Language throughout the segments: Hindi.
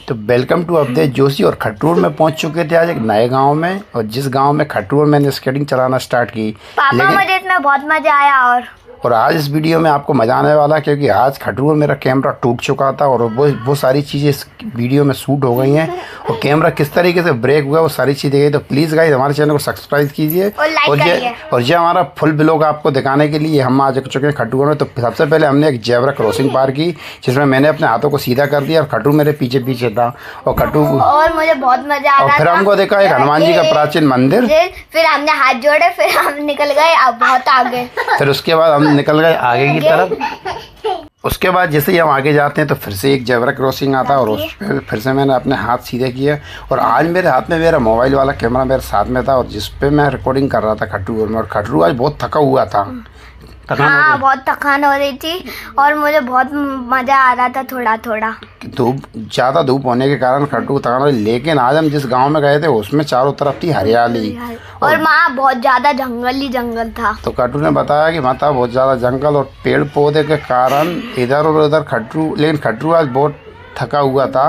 तो वेलकम टू अपडेट जोशी। और खट्टूर में पहुंच चुके थे आज एक नए गांव में, और जिस गांव में खट्टूर मैंने स्केटिंग चलाना स्टार्ट की। पापा मुझे इसमें बहुत मजा आया। और आज इस वीडियो में आपको मज़ा आने वाला है, क्योंकि आज खट्टूर मेरा कैमरा टूट चुका था और वो सारी चीज़ें इस वीडियो में शूट हो गई हैं, और कैमरा किस तरीके से ब्रेक हुआ वो सारी चीज़ें गई। तो प्लीज़ गाइस हमारे चैनल को सब्सक्राइब कीजिए और ये हमारा फुल ब्लॉग आपको दिखाने के लिए हम आ चुके हैं खट्टूर में। तो सबसे पहले हमने एक जेब्रा क्रॉसिंग पार की, जिसमें मैंने अपने हाथों को सीधा कर दिया और खट्टू मेरे पीछे पीछे था, और खट्टू और मुझे बहुत मजा आ रहा था। फिर हमको देखा एक हनुमान जी का प्राचीन मंदिर, फिर हमने हाथ जोड़े, फिर हम निकल गए अब बहुत आगे। फिर उसके बाद हम निकल गए आगे की तरफ। उसके बाद जैसे ही हम आगे जाते हैं तो फिर से एक जेब्रा क्रॉसिंग आता है, और उस पर फिर से मैंने अपने हाथ सीधे किए। और आज मेरे हाथ में मेरा मोबाइल वाला कैमरा मेरे साथ में था, और जिस पे मैं रिकॉर्डिंग कर रहा था खट्टूर में। और खट्टू आज बहुत थका हुआ था, हाँ बहुत थकान हो रही थी, और मुझे बहुत मजा आ रहा था। थोड़ा थोड़ा ज़्यादा धूप होने के कारण खट्टू थकान हो रही। लेकिन आज हम जिस गांव में गए थे उसमें चारों तरफ थी हरियाली, और वहाँ बहुत ज़्यादा जंगल ही जंगल था। तो खट्टू ने बताया कि माता बहुत ज़्यादा जंगल और पेड़ पौधे के कारण इधर और उधर लेकिन खट्टू आज बहुत थका हुआ था।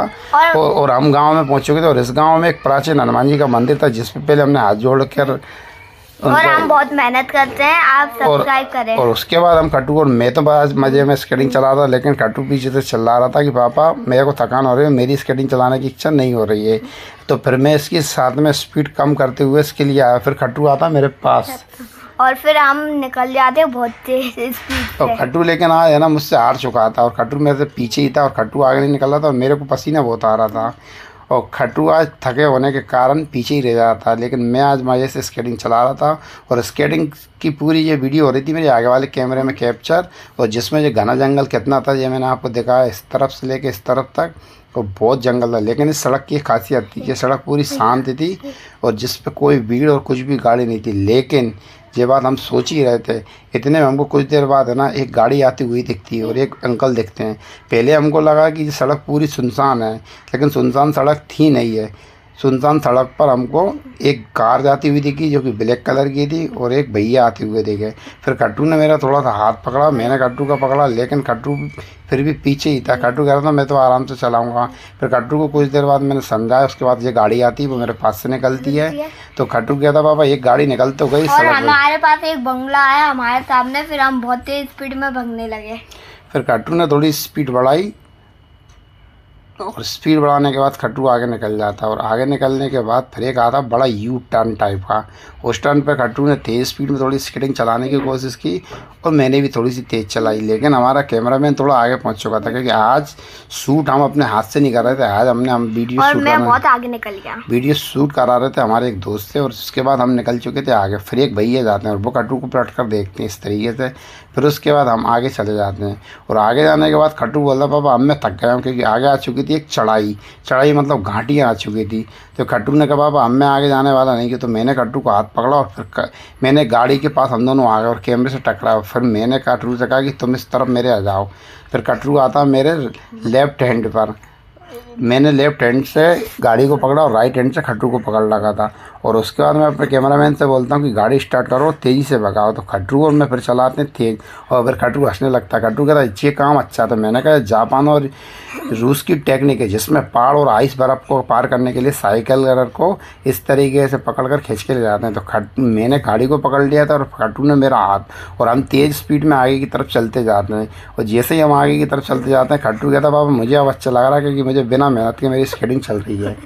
और हम गांव में पहुंच चुके थे, और इस गांव में एक प्राचीन हनुमान जी का मंदिर था, जिस पे पहले हमने हाथ जोड़ कर, और हम बहुत मेहनत करते हैं, आप सब्सक्राइब करें। और उसके बाद हम खट्टू, और मैं तो बस मज़े में स्केटिंग चला रहा था, लेकिन खट्टू पीछे से चिल्ला रहा था कि पापा मेरे को थकान हो रही है, मेरी स्केटिंग चलाने की इच्छा नहीं हो रही है। तो फिर मैं इसके साथ में स्पीड कम करते हुए इसके लिए आया। फिर खट्टू आता मेरे पास, और फिर हम निकल जाते बहुत तेज स्पीड से। और खट्टू लेकिन है ना मुझसे हार चुका था, और खट्टू मेरे से पीछे ही था, और खट्टू आगे नहीं निकल रहा था, और मेरे को पसीना बहुत आ रहा था। और खट्टू आज थके होने के कारण पीछे ही रह रहा था, लेकिन मैं आज मज़े से स्केटिंग चला रहा था। और स्केटिंग की पूरी ये वीडियो हो रही थी मेरे आगे वाले कैमरे में कैप्चर, और जिसमें ये घना जंगल कितना था ये मैंने आपको दिखाया, इस तरफ से लेके इस तरफ तक, और बहुत जंगल था। लेकिन इस सड़क की खासियत थी कि सड़क पूरी शांत थी, और जिस पे कोई भीड़ और कुछ भी गाड़ी नहीं थी। लेकिन ये बात हम सोच ही रहे थे, इतने में हमको कुछ देर बाद है ना एक गाड़ी आती हुई दिखती है और एक अंकल दिखते हैं। पहले हमको लगा कि सड़क पूरी सुनसान है, लेकिन सुनसान सड़क थी नहीं है। सुनसान सड़क पर हमको एक कार जाती हुई दिखी जो कि ब्लैक कलर की थी, और एक भैया आते हुए दिखे। फिर खट्टू ने मेरा थोड़ा सा हाथ पकड़ा, मैंने खट्टू का पकड़ा, लेकिन खट्टू फिर भी पीछे ही था। खट्टू कह रहा था मैं तो आराम से चलाऊंगा। फिर खट्टू को कुछ देर बाद मैंने समझाया, उसके बाद ये गाड़ी आती है वो मेरे पास से निकलती है। तो खट्टू कहता पापा एक गाड़ी निकल तो गई, और हमारे पास एक बंगला आया हमारे सामने, फिर हम बहुत तेज स्पीड में भागने लगे। फिर खट्टू ने थोड़ी स्पीड बढ़ाई, और स्पीड बढ़ाने के बाद खट्टू आगे निकल जाता, और आगे निकलने के बाद फिर एक आता बड़ा यू टर्न टाइप का। उस टर्न पे खट्टू ने तेज़ स्पीड में थोड़ी स्केटिंग चलाने की कोशिश की, और मैंने भी थोड़ी सी तेज़ चलाई। लेकिन हमारा कैमरामैन थोड़ा आगे पहुंच चुका था, क्योंकि आज शूट हम अपने हाथ से नहीं कर रहे थे, आज हम वीडियो और शूट मैं बहुत आगे निकल गया। वीडियो शूट करा रहे थे हमारे एक दोस्त से, और उसके बाद हम निकल चुके थे आगे। फिर एक भैया जाते हैं और वो खट्टू को पलट कर देखते हैं इस तरीके से। फिर उसके बाद हम आगे चले जाते हैं, और आगे जाने के बाद खट्टू बोलता पापा अब मैं थक गया हूँ, क्योंकि आगे आ चुकी थी एक चढ़ाई मतलब घाटियाँ आ चुकी थी। तो खट्टू ने कहा पापा अब मैं आगे जाने वाला नहीं कि। तो मैंने खट्टू को हाथ पकड़ा, और फिर मैंने गाड़ी के पास हम दोनों आ गए और कैमरे से टकराया। फिर मैंने खट्टू से कहा कि तुम इस तरफ मेरे आ जाओ। फिर खट्टू आता मेरे लेफ्ट हैंड पर, मैंने लेफ्ट हैंड से गाड़ी को पकड़ा और राइट हैंड से खट्टू को पकड़ लगा था। और उसके बाद मैं अपने कैमरामैन से बोलता हूँ कि गाड़ी स्टार्ट करो, तेज़ी से भगाओ। तो खट्टू और मैं फिर चलाते हैं तेज, और फिर खट्टू हंसने लगता है। खट्टू कहता है ये काम अच्छा था। मैंने कहा जापान और रूस की टेक्निक है, जिसमें पहाड़ और आइस बर्फ़ को पार करने के लिए साइकिल को इस तरीके से पकड़ कर खींच के ले जाते हैं। तो मैंने गाड़ी को पकड़ लिया था, और खट्टू ने मेरा हाथ, और हम तेज़ स्पीड में आगे की तरफ चलते जाते हैं। और जैसे ही हम आगे की तरफ चलते जाते हैं खट्टू कहता बाबा मुझे अब अच्छा लग रहा है, क्योंकि मुझे बिना मेहनत के मेरी स्केटिंग चल रही है।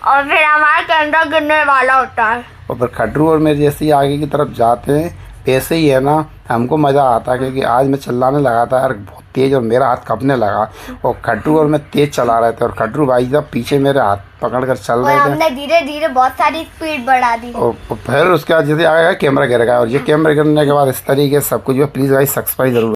और फिर हमारा कैमरा गिरने वाला होता है। और फिर खट्टू और मेरे जैसे ही आगे की तरफ जाते हैं वैसे ही है ना हमको मज़ा आता है, क्योंकि आज मैं चिल्लाने लगा था यार बहुत तेज़, और मेरा हाथ कँपने लगा। और खट्टू और मैं तेज़ चला रहे थे, और खट्टू भाई साहब पीछे मेरे हाथ पकड़ कर चल रहे थे। हमने धीरे धीरे बहुत सारी स्पीड बढ़ा दी। और फिर उसके बाद जैसे आगे कैमरा गिर गया, और ये कैमरा गिरने के बाद इस तरीके से सब कुछ। प्लीज़ भाई सब्सक्राइब जरूर।